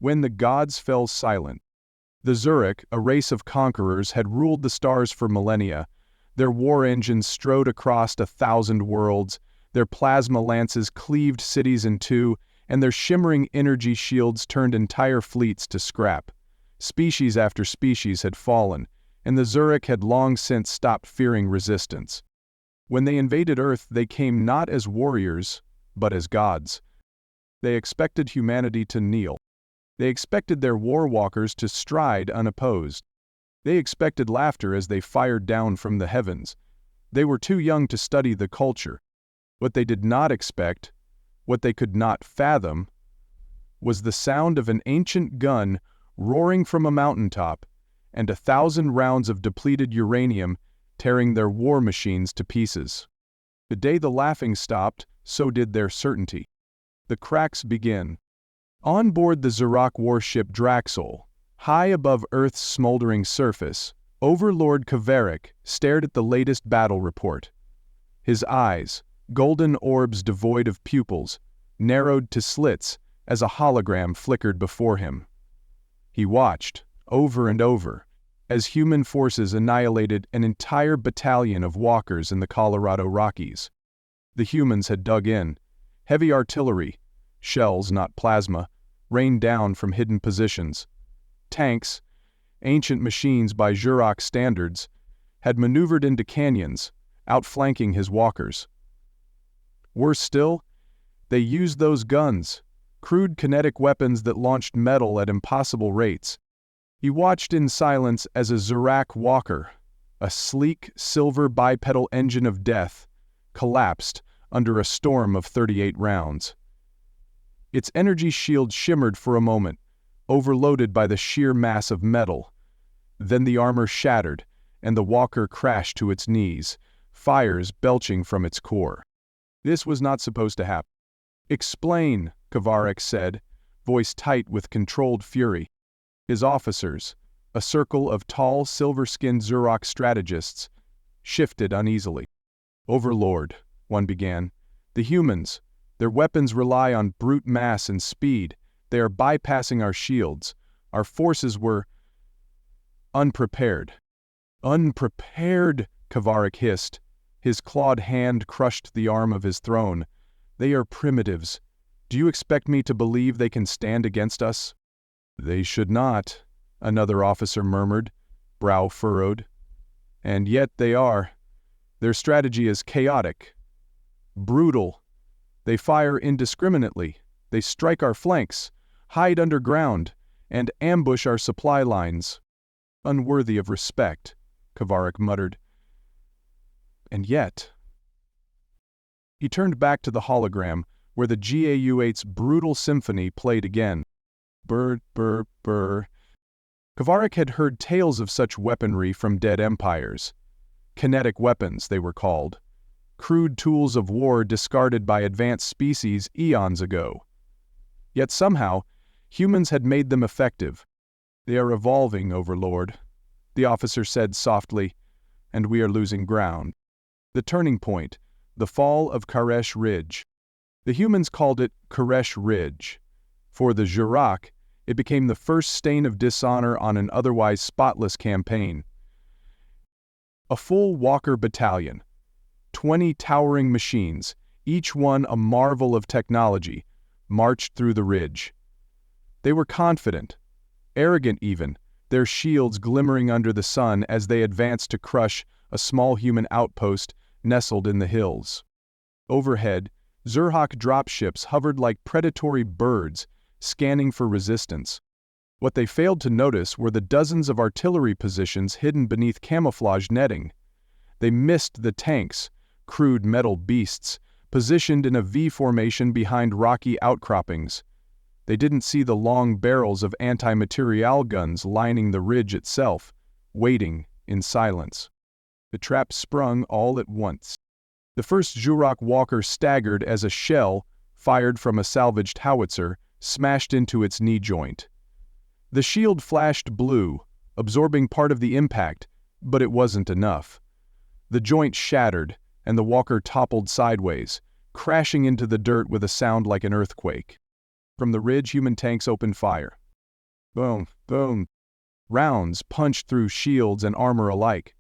When the gods fell silent. The Zhurakh, a race of conquerors, had ruled the stars for millennia. Their war engines strode across 1,000 worlds, their plasma lances cleaved cities in two, and their shimmering energy shields turned entire fleets to scrap. Species after species had fallen, and the Zhurakh had long since stopped fearing resistance. When they invaded Earth, they came not as warriors, but as gods. They expected humanity to kneel. They expected their war walkers to stride unopposed. They expected laughter as they fired down from the heavens. They were too young to study the culture. What they did not expect, what they could not fathom, was the sound of an ancient gun roaring from a mountaintop, and 1,000 rounds of depleted uranium tearing their war machines to pieces. The day the laughing stopped, so did their certainty. The cracks begin. On board the Zhurakh warship Draxel, high above Earth's smoldering surface, Overlord Kavarik stared at the latest battle report. His eyes, golden orbs devoid of pupils, narrowed to slits as a hologram flickered before him. He watched, over and over, as human forces annihilated an entire battalion of walkers in the Colorado Rockies. The humans had dug in. Heavy artillery, shells not plasma, rained down from hidden positions. Tanks, ancient machines by Zhurakh standards, had maneuvered into canyons, outflanking his walkers. Worse still, they used those guns, crude kinetic weapons that launched metal at impossible rates. He watched in silence as a Zhurakh walker, a sleek, silver bipedal engine of death, collapsed under a storm of 38 rounds. Its energy shield shimmered for a moment, overloaded by the sheer mass of metal. Then the armor shattered, and the walker crashed to its knees, fires belching from its core. This was not supposed to happen. "Explain," Kavarik said, voice tight with controlled fury. His officers, a circle of tall, silver-skinned Zhurakh strategists, shifted uneasily. "Overlord," one began. "The humans, their weapons rely on brute mass and speed. They are bypassing our shields. Our forces were unprepared." "Unprepared," Kavarik hissed. His clawed hand crushed the arm of his throne. "They are primitives. Do you expect me to believe they can stand against us?" "They should not," another officer murmured, brow furrowed. "And yet they are. Their strategy is chaotic, brutal. They fire indiscriminately. They strike our flanks, hide underground, and ambush our supply lines. Unworthy of respect," Kavarik muttered. "And yet..." He turned back to the hologram, where the GAU-8's brutal symphony played again. Brr, brr, brr. Kavarik had heard tales of such weaponry from dead empires. Kinetic weapons, they were called. Crude tools of war discarded by advanced species eons ago. Yet somehow, humans had made them effective. "They are evolving, Overlord," the officer said softly, "and we are losing ground." The turning point, the fall of Karesh Ridge. The humans called it Karesh Ridge. For the Zhurakh, it became the first stain of dishonor on an otherwise spotless campaign. A full walker battalion, 20 towering machines, each one a marvel of technology, marched through the ridge. They were confident, arrogant even, their shields glimmering under the sun as they advanced to crush a small human outpost nestled in the hills. Overhead, Zhurakh dropships hovered like predatory birds, scanning for resistance. What they failed to notice were the dozens of artillery positions hidden beneath camouflage netting. They missed the tanks, crude metal beasts, positioned in a V formation behind rocky outcroppings. They didn't see the long barrels of anti-material guns lining the ridge itself, waiting in silence. The trap sprung all at once. The first Zhurakh walker staggered as a shell, fired from a salvaged howitzer, smashed into its knee joint. The shield flashed blue, absorbing part of the impact, but it wasn't enough. The joint shattered, and the walker toppled sideways, crashing into the dirt with a sound like an earthquake. From the ridge, human tanks opened fire. Boom, boom. Rounds punched through shields and armor alike.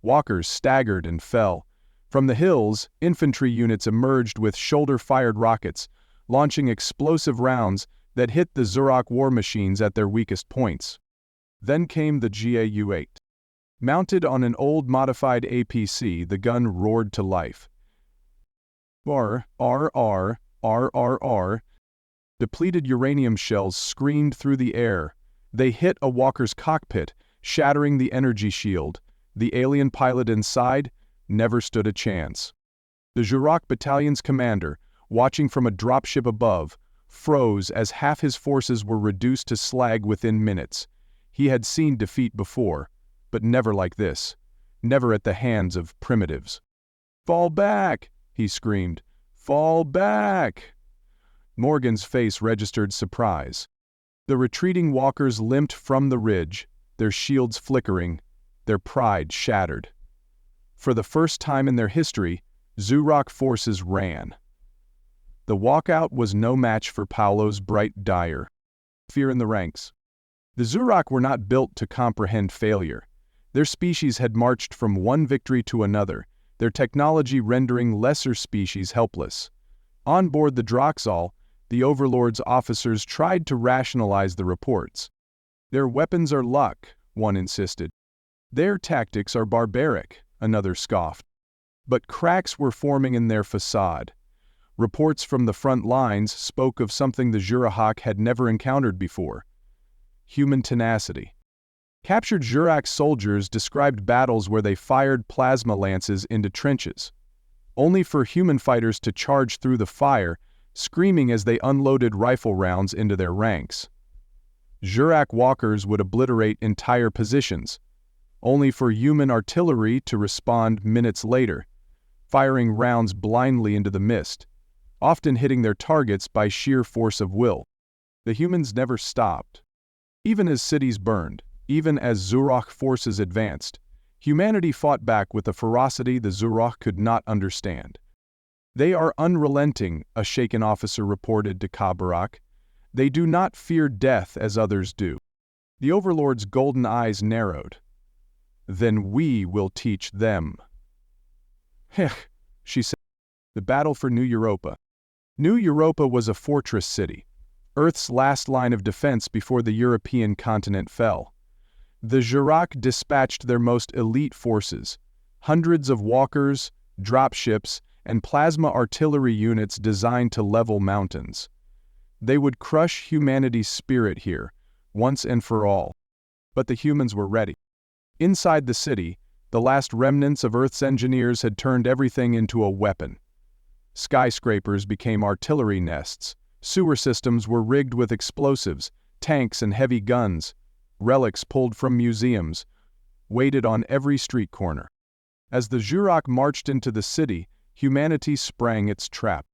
Walkers staggered and fell. From the hills, infantry units emerged with shoulder-fired rockets, launching explosive rounds that hit the Zhurakh war machines at their weakest points. Then came the GAU-8. Mounted on an old modified APC, the gun roared to life. BRRRRRRT. Depleted uranium shells screamed through the air. They hit a walker's cockpit, shattering the energy shield. The alien pilot inside never stood a chance. The Zhurakh battalion's commander, watching from a dropship above, froze as half his forces were reduced to slag within minutes. He had seen defeat before, but never like this. Never at the hands of primitives. "Fall back!" he screamed. "Fall back!" Morgan's face registered surprise. The retreating walkers limped from the ridge, their shields flickering, their pride shattered. For the first time in their history, Zhurakh forces ran. The walkout was no match for Paolo's bright dire. Fear in the ranks. The Zhurakh were not built to comprehend failure. Their species had marched from one victory to another, their technology rendering lesser species helpless. On board the Drakzal, the Overlord's officers tried to rationalize the reports. "Their weapons are luck," one insisted. "Their tactics are barbaric," another scoffed. But cracks were forming in their facade. Reports from the front lines spoke of something the Zhurakh had never encountered before: human tenacity. Captured Zhurakh soldiers described battles where they fired plasma lances into trenches, only for human fighters to charge through the fire, screaming as they unloaded rifle rounds into their ranks. Zhurakh walkers would obliterate entire positions, only for human artillery to respond minutes later, firing rounds blindly into the mist, often hitting their targets by sheer force of will. The humans never stopped. Even as cities burned, even as Zhurakh forces advanced, humanity fought back with a ferocity the Zhurakh could not understand. "They are unrelenting," a shaken officer reported to Kabarak. "They do not fear death as others do." The Overlord's golden eyes narrowed. "Then we will teach them." "Hech," she said. The battle for New Europa. New Europa was a fortress city, Earth's last line of defense before the European continent fell. The Zhurakh dispatched their most elite forces, hundreds of walkers, dropships, and plasma artillery units designed to level mountains. They would crush humanity's spirit here, once and for all. But the humans were ready. Inside the city, the last remnants of Earth's engineers had turned everything into a weapon. Skyscrapers became artillery nests, sewer systems were rigged with explosives, tanks and heavy guns, relics pulled from museums, waited on every street corner. As the Zhurakh marched into the city, humanity sprang its trap.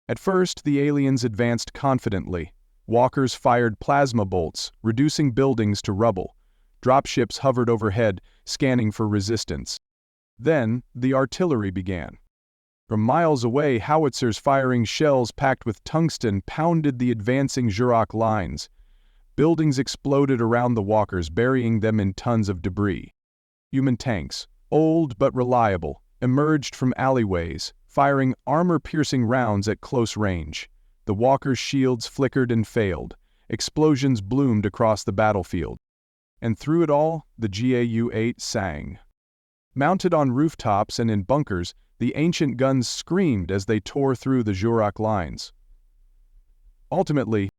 At first, the aliens advanced confidently. Walkers fired plasma bolts, reducing buildings to rubble. Dropships hovered overhead, scanning for resistance. Then, the artillery began. From miles away, howitzers firing shells packed with tungsten pounded the advancing Zhurakh lines. Buildings exploded around the walkers, burying them in tons of debris. Human tanks, old but reliable, emerged from alleyways, firing armor-piercing rounds at close range. The walkers' shields flickered and failed. Explosions bloomed across the battlefield. And through it all, the GAU-8 sang. Mounted on rooftops and in bunkers, the ancient guns screamed as they tore through the Zhurakh lines. Ultimately,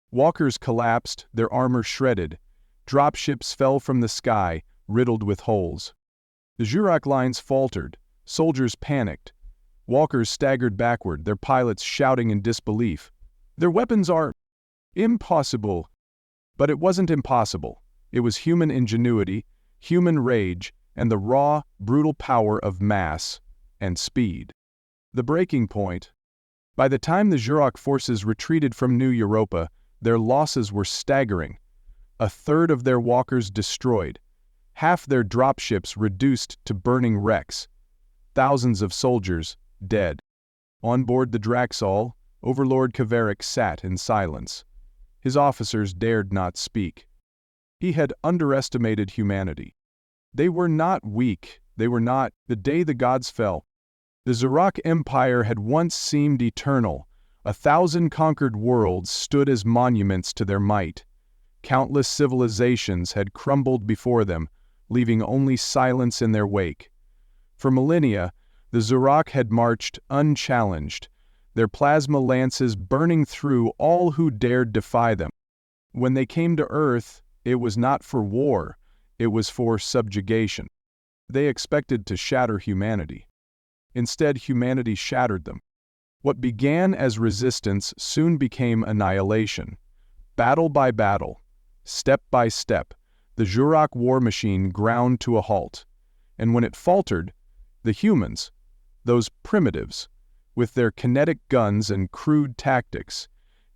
walkers collapsed, their armor shredded. Dropships fell from the sky, riddled with holes. The Zhurakh lines faltered, soldiers panicked. Walkers staggered backward, their pilots shouting in disbelief. "Their weapons are impossible." But it wasn't impossible. It was human ingenuity, human rage, and the raw, brutal power of mass and speed. The breaking point. By the time the Zhurakh forces retreated from New Europa, their losses were staggering. A third of their walkers destroyed, half their dropships reduced to burning wrecks, thousands of soldiers dead. On board the Drakzal, Overlord Kavarik sat in silence. His officers dared not speak. He had underestimated humanity. They were not weak, they were not. The day the gods fell, the Zhurakh Empire had once seemed eternal. 1,000 conquered worlds stood as monuments to their might. Countless civilizations had crumbled before them, leaving only silence in their wake. For millennia, the Zhurakh had marched unchallenged, their plasma lances burning through all who dared defy them. When they came to Earth, it was not for war, it was for subjugation. They expected to shatter humanity. Instead, humanity shattered them. What began as resistance soon became annihilation. Battle by battle, step by step, the Zhurakh war machine ground to a halt. And when it faltered, the humans, those primitives, with their kinetic guns and crude tactics,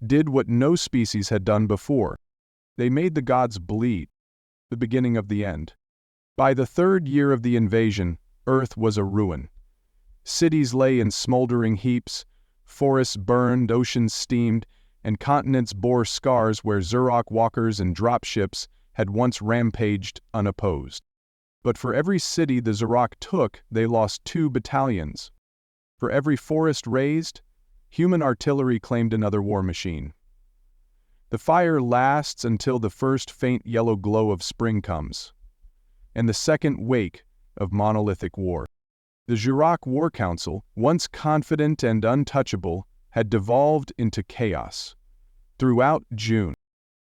did what no species had done before. They made the gods bleed, the beginning of the end. By the 3rd year of the invasion, Earth was a ruin. Cities lay in smoldering heaps, forests burned, oceans steamed, and continents bore scars where Zhurakh walkers and dropships had once rampaged unopposed. But for every city the Zhurakh took, they lost 2 battalions. For every forest razed, human artillery claimed another war machine. The fire lasts until the first faint yellow glow of spring comes, and the second wake of monolithic war. The Zhurakh War Council, once confident and untouchable, had devolved into chaos. Throughout June,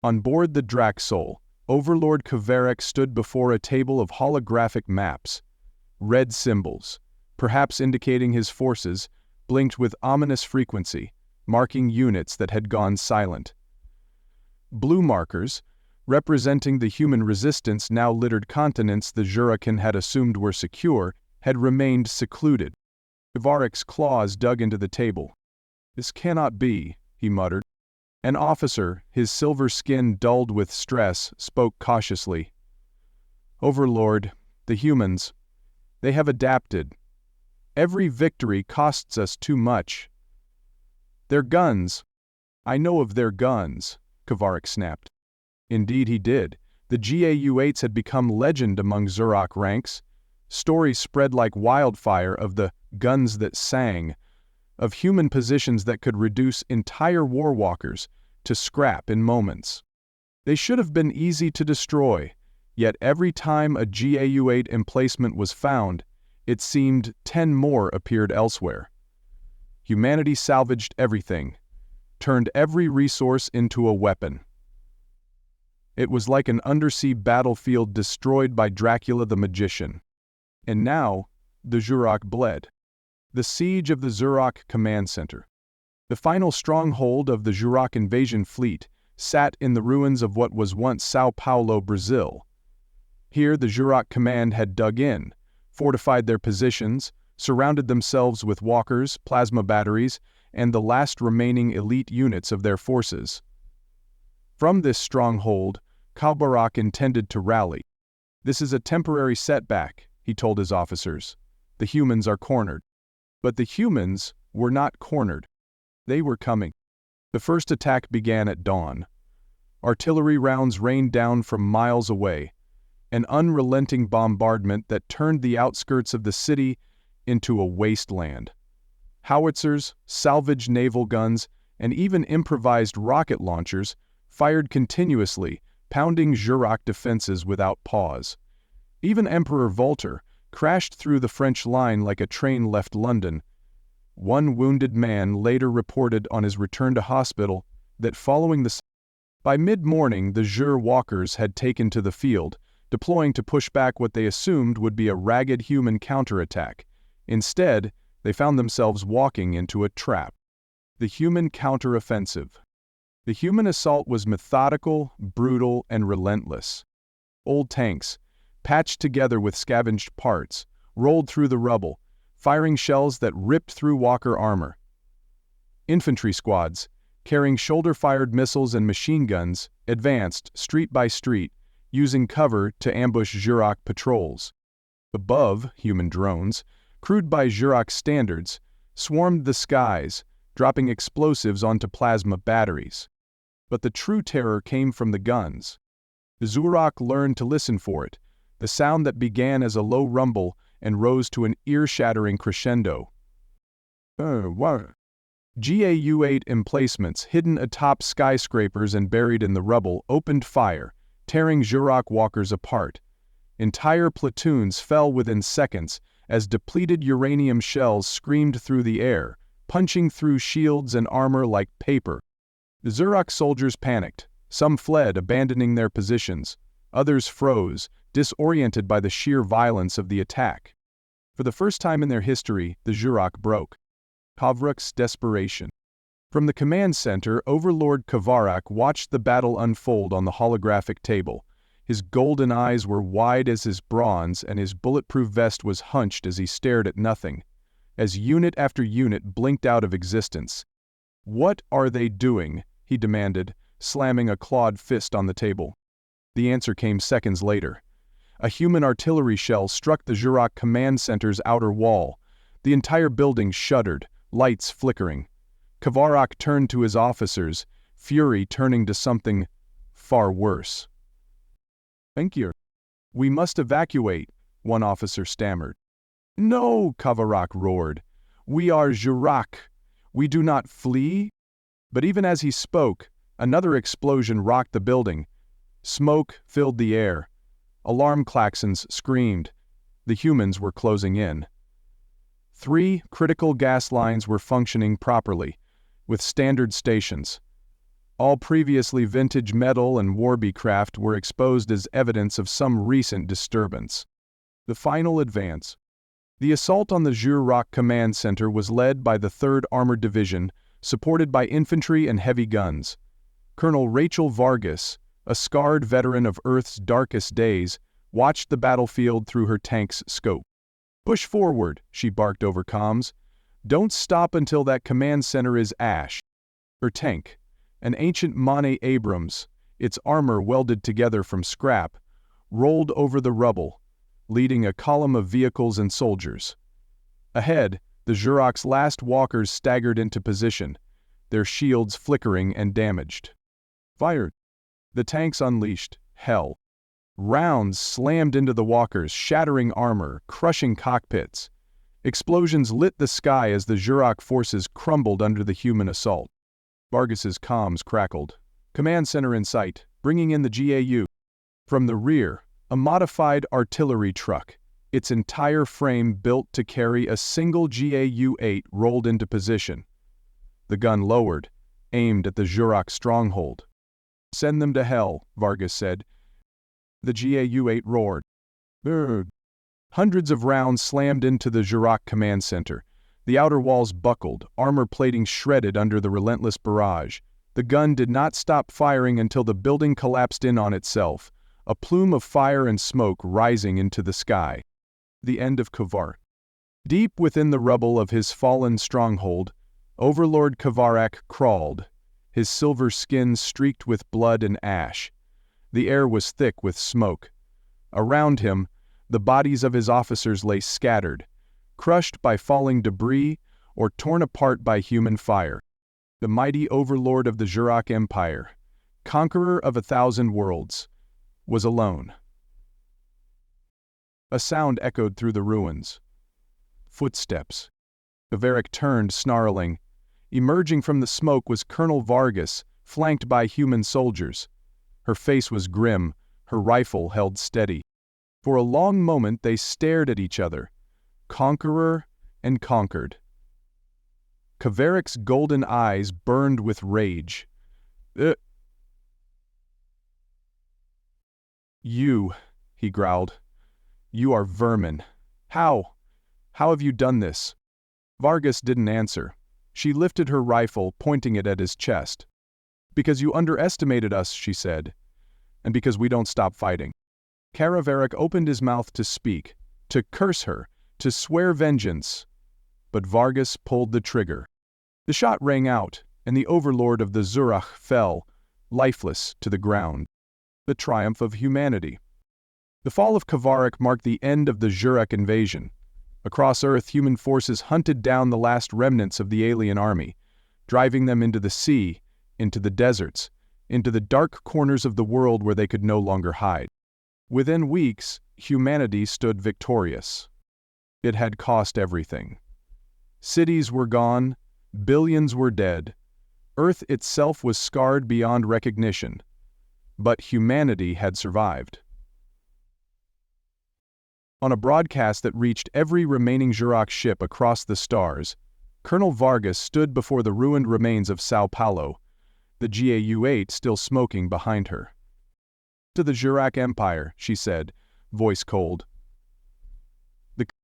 on board the Draksoul, Overlord Kvarek stood before a table of holographic maps. Red symbols, perhaps indicating his forces, blinked with ominous frequency, marking units that had gone silent. Blue markers, representing the human resistance now littered continents the Zhurakhin had assumed were secure, had remained secluded. Kvarek's claws dug into the table. "This cannot be," he muttered. An officer, his silver skin dulled with stress, spoke cautiously. "Overlord, the humans, they have adapted. Every victory costs us too much. Their guns, I know of their guns," Kvarek snapped. Indeed he did. The GAU-8s had become legend among Zhurakh ranks. Stories spread like wildfire of the guns that sang, of human positions that could reduce entire warwalkers to scrap in moments. They should have been easy to destroy, yet every time a GAU-8 emplacement was found, it seemed 10 more appeared elsewhere. Humanity salvaged everything, turned every resource into a weapon. It was like an undersea battlefield destroyed by Dracula the magician. And now, the Zhurakh bled. The siege of the Zhurakh command center. The final stronghold of the Zhurakh invasion fleet sat in the ruins of what was once Sao Paulo, Brazil. Here the Zhurakh command had dug in, fortified their positions, surrounded themselves with walkers, plasma batteries, and the last remaining elite units of their forces. From this stronghold, Kvarek intended to rally. "This is a temporary setback," he told his officers. "The humans are cornered." But the humans were not cornered. They were coming. The first attack began at dawn. Artillery rounds rained down from miles away, an unrelenting bombardment that turned the outskirts of the city into a wasteland. Howitzers, salvaged naval guns, and even improvised rocket launchers fired continuously, pounding Zhurakh defenses without pause. Even Emperor Volter crashed through the French line like a train left London. One wounded man later reported on his return to hospital that following the... By mid-morning, the Zhur walkers had taken to the field, deploying to push back what they assumed would be a ragged human counterattack. Instead, they found themselves walking into a trap. The human counteroffensive. The human assault was methodical, brutal, and relentless. Old tanks, patched together with scavenged parts, rolled through the rubble, firing shells that ripped through walker armor. Infantry squads, carrying shoulder-fired missiles and machine guns, advanced street by street, using cover to ambush Zhurakh patrols. Above, human drones, crewed by Zhurakh standards, swarmed the skies, dropping explosives onto plasma batteries. But the true terror came from the guns. The Zhurakh learned to listen for it, the sound that began as a low rumble and rose to an ear-shattering crescendo. GAU-8 emplacements hidden atop skyscrapers and buried in the rubble opened fire, tearing Zhurakh walkers apart. Entire platoons fell within seconds as depleted uranium shells screamed through the air, punching through shields and armor like paper. The Zhurakh soldiers panicked. Some fled, abandoning their positions. Others froze, disoriented by the sheer violence of the attack. For the first time in their history, the Zhurakh broke. Kavrakh's desperation. From the command center, Overlord Kavrakh watched the battle unfold on the holographic table. His golden eyes were wide as his bronze, and his bulletproof vest was hunched as he stared at nothing. As unit after unit blinked out of existence. "What are they doing?" he demanded, slamming a clawed fist on the table. The answer came seconds later. A human artillery shell struck the Zhurakh command center's outer wall. The entire building shuddered, lights flickering. Kavrakh turned to his officers, fury turning to something far worse. "Thank you. We must evacuate," one officer stammered. "No," Kavrakh roared. "We are Zhurakh. We do not flee." But even as he spoke, another explosion rocked the building. Smoke filled the air. Alarm klaxons screamed. The humans were closing in. 3 critical gas lines were functioning properly, with standard stations. All previously vintage metal and Warby craft were exposed as evidence of some recent disturbance. The final advance. The assault on the Zhurakh command center was led by the 3rd Armored Division, supported by infantry and heavy guns. Colonel Rachel Vargas, a scarred veteran of Earth's darkest days, watched the battlefield through her tank's scope. "Push forward," she barked over comms. "Don't stop until that command center is ash." Her tank, an ancient Mane Abrams, its armor welded together from scrap, rolled over the rubble, leading a column of vehicles and soldiers. Ahead, the Zhurakh's last walkers staggered into position, their shields flickering and damaged. Fired. The tanks unleashed hell. Rounds slammed into the walkers, shattering armor, crushing cockpits. Explosions lit the sky as the Zhurakh forces crumbled under the human assault. Vargas's comms crackled. "Command center in sight, bringing in the GAU." From the rear, a modified artillery truck, its entire frame built to carry a single GAU-8, rolled into position. The gun lowered, aimed at the Zhurakh stronghold. "Send them to hell," Vargas said. The GAU-8 roared. "Brrr." Hundreds of rounds slammed into the Zhurakh command center. The outer walls buckled, armor plating shredded under the relentless barrage. The gun did not stop firing until the building collapsed in on itself, a plume of fire and smoke rising into the sky. The end of Kavrakh. Deep within the rubble of his fallen stronghold, Overlord Kavrakh crawled, his silver skin streaked with blood and ash. The air was thick with smoke. Around him, the bodies of his officers lay scattered, crushed by falling debris or torn apart by human fire. The mighty overlord of the Zhurakh Empire, conqueror of 1,000 worlds, was alone. A sound echoed through the ruins. Footsteps. Kavrakh turned, snarling. Emerging from the smoke was Colonel Vargas, flanked by human soldiers. Her face was grim, her rifle held steady. For a long moment they stared at each other, conqueror and conquered. Kavrakh's golden eyes burned with rage. "You," he growled. "You are vermin. How have you done this?" Vargas didn't answer. She lifted her rifle, pointing it at his chest. "Because you underestimated us," she said, "and because we don't stop fighting." Kavrakh opened his mouth to speak, to curse her, to swear vengeance. But Vargas pulled the trigger. The shot rang out, and the overlord of the Zhurakh fell, lifeless, to the ground. The triumph of humanity. The fall of Kavrakh marked the end of the Zhurakh invasion. Across Earth, human forces hunted down the last remnants of the alien army, driving them into the sea, into the deserts, into the dark corners of the world where they could no longer hide. Within weeks, humanity stood victorious. It had cost everything. Cities were gone, billions were dead, Earth itself was scarred beyond recognition, but humanity had survived. On a broadcast that reached every remaining Zhurakh ship across the stars, Colonel Vargas stood before the ruined remains of Sao Paulo, the GAU-8 still smoking behind her. "To the Zhurakh Empire," she said, voice cold.